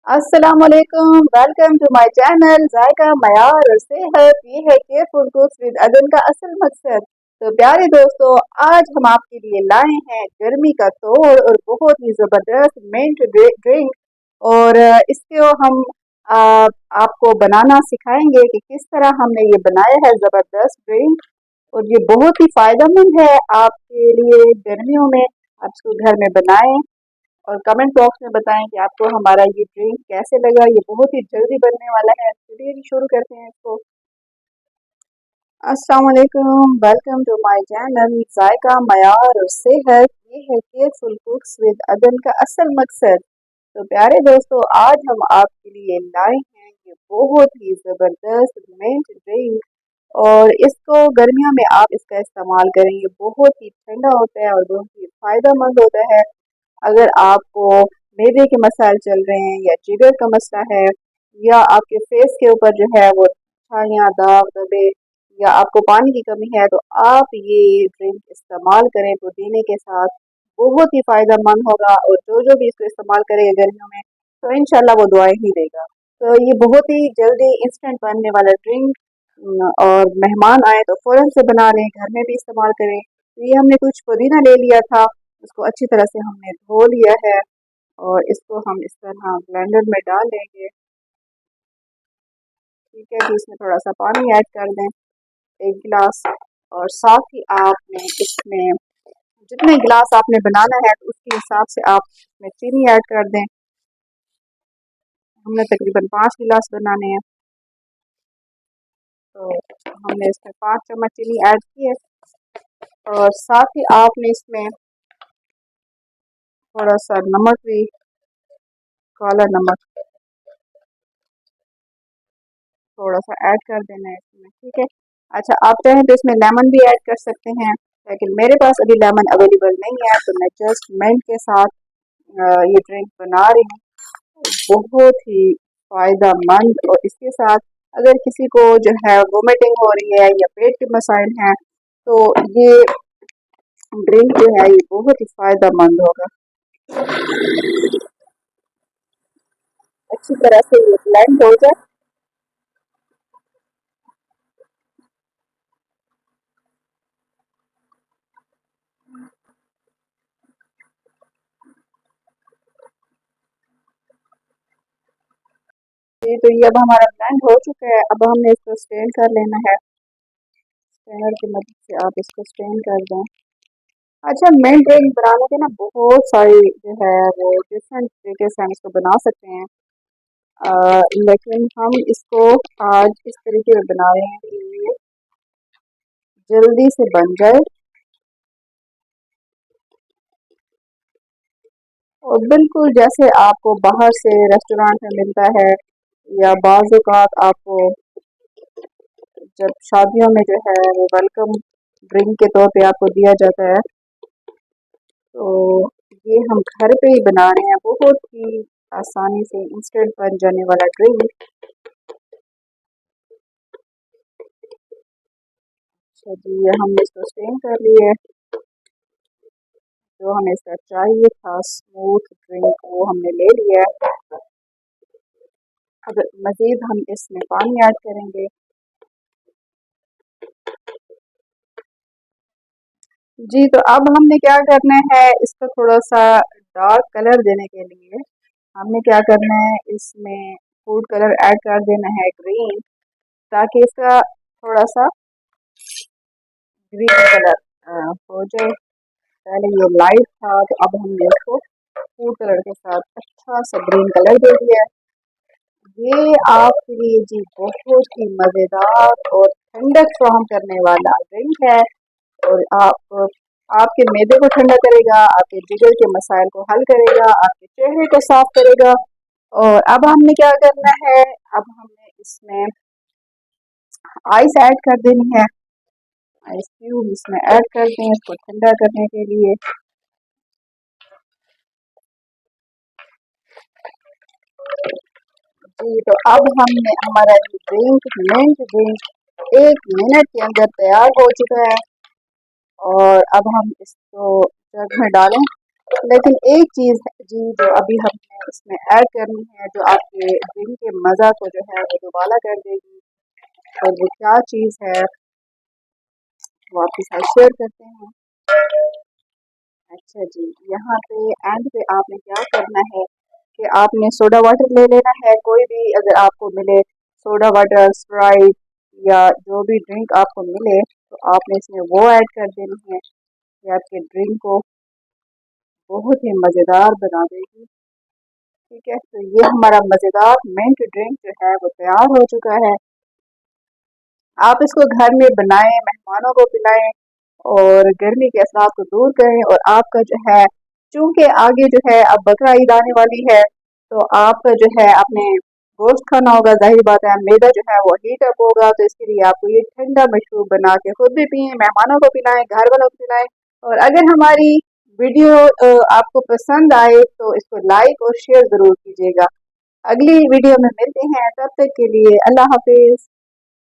अस्सलाम वालेकुम। Welcome to my channel जायका मयार और सेहत। ये है केयरफुल कुक्स विद अदन का असल मकसद। तो प्यारे दोस्तों, आज हम आपके लिए लाए हैं गर्मी का तोड़ और बहुत ही जबरदस्त मिंट ड्रिंक। और इसको हम आ, आपको बनाना सिखाएंगे कि किस तरह हमने ये बनाया है जबरदस्त ड्रिंक। और ये बहुत ही फायदेमंद है आपके लिए गर्मियों में। आप इसको घर में बनाएं और कमेंट बॉक्स में बताएं कि आपको हमारा ये ड्रिंक कैसे लगा। ये बहुत ही जल्दी बनने वाला है। चलिए जी शुरू करते हैं इसको। अस्सलाम वालेकुम। वेलकम टू माय चैनल जायका मयार और सेहत। ये है केयरफुल कुक्स विद अदन का असल मकसद। तो प्यारे दोस्तों, आज हम आपके लिए लाए हैं ये बहुत ही जबरदस्त मिंट ड्रिंक। और इसको गर्मियों में आप इसका इस्तेमाल करेंगे, बहुत ही ठंडा होता है और बहुत ही फायदेमंद होता है। अगर आपको मैदे के मसाइल चल रहे हैं या जिगर का मसला है, या आपके फेस के ऊपर जो है वो छाइयाँ दाग धब्बे, या आपको पानी की कमी है, तो आप ये ड्रिंक इस्तेमाल करें पुदीने के साथ। बहुत ही फायदेमंद होगा और जो भी इसको इस्तेमाल करेगा गर्मियों में तो इंशाल्लाह वो दुआएं ही देगा। तो ये बहुत ही जल्दी इंस्टेंट बनने वाला ड्रिंक, और मेहमान आए तो फौरन से बना लें, घर में भी इस्तेमाल करें। तो ये हमने कुछ पुदीना ले लिया था, उसको अच्छी तरह से हमने धो लिया है और इसको हम इस तरह ब्लेंडर में डाल लेंगे। ठीक है, तो इसमें थोड़ा सा पानी ऐड कर दें, 1 गिलास। और साथ ही आपने इसमें जितने गिलास आपने बनाना है तो उसके हिसाब से आप इसमें चीनी ऐड कर दें। हमने तकरीबन 5 गिलास बनाने हैं, तो हमने इसमें 5 चम्मच चीनी ऐड की है। और साथ ही आपने इसमें थोड़ा सा नमक भी, काला नमक थोड़ा सा ऐड कर देना है इसमें। ठीक है। अच्छा, आप चाहें तो इसमें लेमन भी ऐड कर सकते हैं, लेकिन मेरे पास अभी लेमन अवेलेबल नहीं है, तो मैं जस्ट मिंट के साथ ये ड्रिंक बना रही हूँ। बहुत ही फायदेमंद। और इसके साथ अगर किसी को जो है वोमिटिंग हो रही है या पेट के मसाइल हैं, तो ये ड्रिंक जो है ये बहुत ही फायदेमंद होगा। अच्छी तरह से ये ब्लेंड हो जाए। जी, तो ये अब हमारा ब्लेंड हो चुका है। अब हमने इसको स्ट्रेन कर लेना है। स्ट्रेनर की मदद से आप इसको स्ट्रेन कर दें। अच्छा, मिल्क ड्रिंक बनाने के ना बहुत सारी जो है वो डिफरेंट तरीके से हम इसको बना सकते हैं। लेकिन हम इसको आज इस तरीके से बना रहे हैं कि ये जल्दी से बन जाए। और बिल्कुल जैसे आपको बाहर से रेस्टोरेंट में मिलता है, या बाज़ औक़ात आपको जब शादियों में जो है वो वेलकम ड्रिंक के तौर पे आपको दिया जाता है, तो ये हम घर पे ही बना रहे हैं, बहुत ही आसानी से इंस्टेंट बन जाने वाला ड्रिंक। अच्छा जी, ये हमने इसको स्टेन कर लिया है। जो हमें इसका चाहिए था स्मूथ ड्रिंक, वो हमने ले लिया है। अब मज़ीद हम इसमें पानी ऐड करेंगे। जी, तो अब हमने क्या करना है, इसको थोड़ा सा डार्क कलर देने के लिए हमने क्या करना है, इसमें फूड कलर ऐड कर देना है ग्रीन, ताकि इसका थोड़ा सा ग्रीन कलर हो जाए। पहले ये लाइट था, तो अब हमने इसको फूड कलर के साथ अच्छा सा ग्रीन कलर दे दिया है। ये आपके लिए जी बहुत ही मज़ेदार और ठंडक फ्राहम करने वाला ड्रिंक है। और आपके मैदे को ठंडा करेगा, आपके जिगर के मसाइल को हल करेगा, आपके चेहरे को साफ करेगा। और अब हमने क्या करना है, अब हमने इसमें आइस ऐड कर देनी है। आइस क्यूब इसमें ऐड कर दें इसको ठंडा करने के लिए। जी, तो अब हमने हमारा ये ड्रिंक मिंट ड्रिंक 1 मिनट के अंदर तैयार हो चुका है। और अब हम इसको जग में डालें। लेकिन एक चीज़ है जी जो अभी हमने इसमें ऐड करनी है, जो आपके ड्रिंक के मज़ा को जो है वो दोबारा कर देगी। और वो क्या चीज़ है वो आपके साथ शेयर करते हैं। अच्छा जी, यहाँ पे एंड पे आपने क्या करना है कि आपने सोडा वाटर ले लेना है, कोई भी अगर आपको मिले, सोडा वाटर, स्प्राइट या जो भी ड्रिंक आपको मिले तो आपने इसमें वो ऐड कर देनी है। ये आपके ड्रिंक को बहुत ही मज़ेदार बना देगी। ठीक है, तो ये हमारा मज़ेदार मिंट ड्रिंक जो है वो तैयार हो चुका है। आप इसको घर में बनाएं, मेहमानों को पिलाएं और गर्मी के असरात को दूर करें। और आपका जो है, चूंकि आगे जो है अब बकरा ईद आने वाली है, तो आपका जो है आपने गोश्त खाना होगा, जाहिर बात है मैदा जो है वो हीट अप होगा, तो इसके लिए आपको ये ठंडा मशरूब बना के खुद भी पिए, मेहमानों को पिलाएं, घर वालों को पिलाएं। और अगर हमारी वीडियो आपको पसंद आए तो इसको लाइक और शेयर जरूर कीजिएगा। अगली वीडियो में मिलते हैं, तब तक के लिए अल्लाह हाफिज।